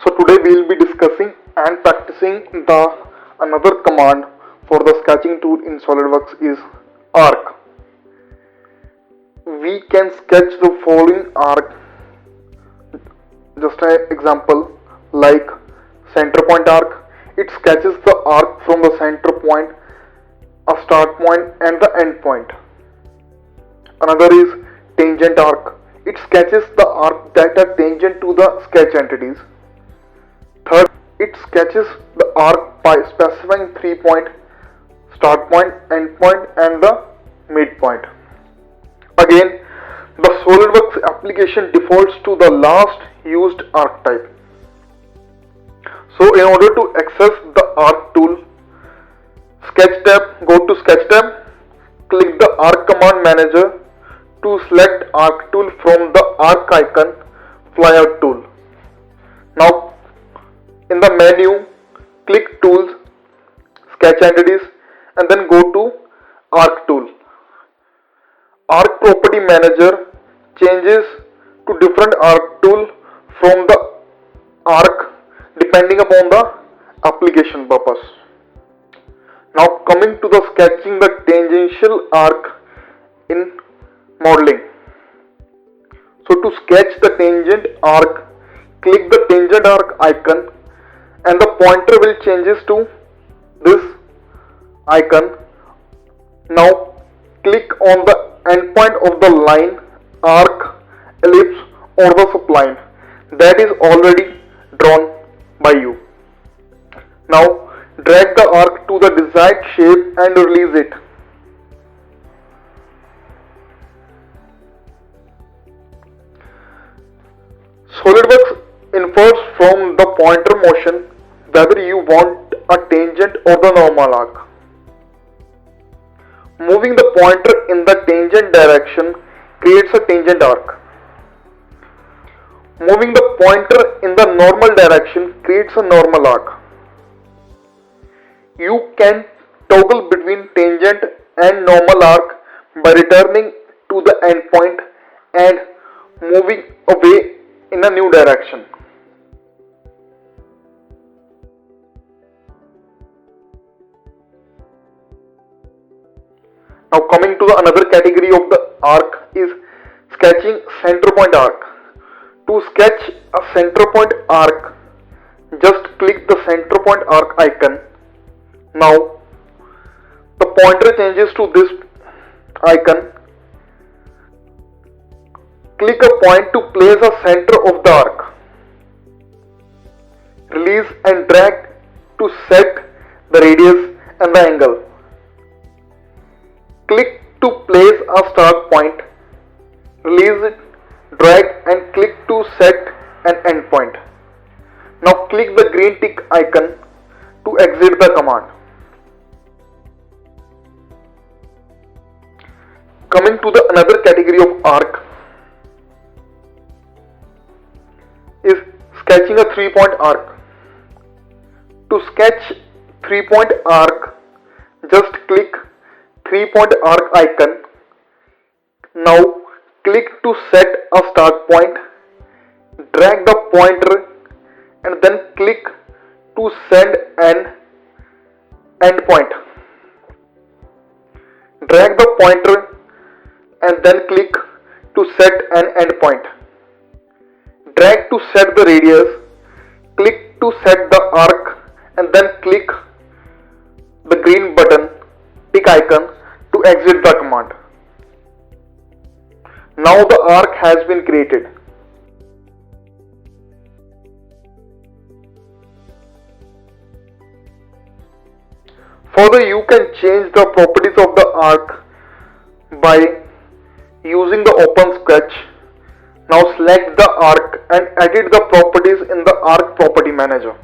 So today we will be discussing and practicing the another command for the sketching tool in SolidWorks is arc. We can sketch the following arc. Just an example like center point arc. It sketches the arc from the center point, a start point and the end point. Another is tangent arc. It sketches the arc that are tangent to the sketch entities. Third, it sketches the arc by specifying 3-point, start point, end point and the midpoint. Again, the SolidWorks application defaults to the last used arc type. So in order to access the arc tool, sketch tab, go to sketch tab, click the arc command manager to select arc tool from the arc icon, flyout tool. Now in the menu, click tools, sketch entities and then go to arc tool. Arc property manager changes to different arc tool from the arc depending upon the application purpose. Now coming to the sketching the tangential arc in modeling. So to sketch the tangent arc, click the tangent arc icon and the pointer will changes to this icon. Now click on the endpoint of the line, arc, ellipse or the spline that is already drawn by you. Now drag the arc to the desired shape and release it. SolidWorks infers from the pointer motion whether you want a tangent or the normal arc. Moving the pointer in the tangent direction creates a tangent arc. Moving the pointer in the normal direction creates a normal arc. You can toggle between tangent and normal arc by returning to the endpoint and moving away in a new direction. Now coming to the another category of the arc is sketching center point arc. To sketch a center point arc, just click the center point arc icon. Now the pointer changes to this icon. Click a point to place a center of the arc. Release and drag to set the radius and the angle. Click to place a start point. Release it, drag and click to set an end point. Now click the green tick icon to exit the command. Coming to the another category of arc is sketching a 3-point arc. To sketch 3-point arc, just click 3-point arc icon. Now click to set a start point, drag the pointer and then click to send an end point. Drag the pointer and then click to set an end point. Drag to set the radius, click to set the arc and then click the green button, tick icon to exit the command. Now the arc has been created. Further, you can change the properties of the arc by using the open sketch. Now select the arc and edit the properties in the arc property manager.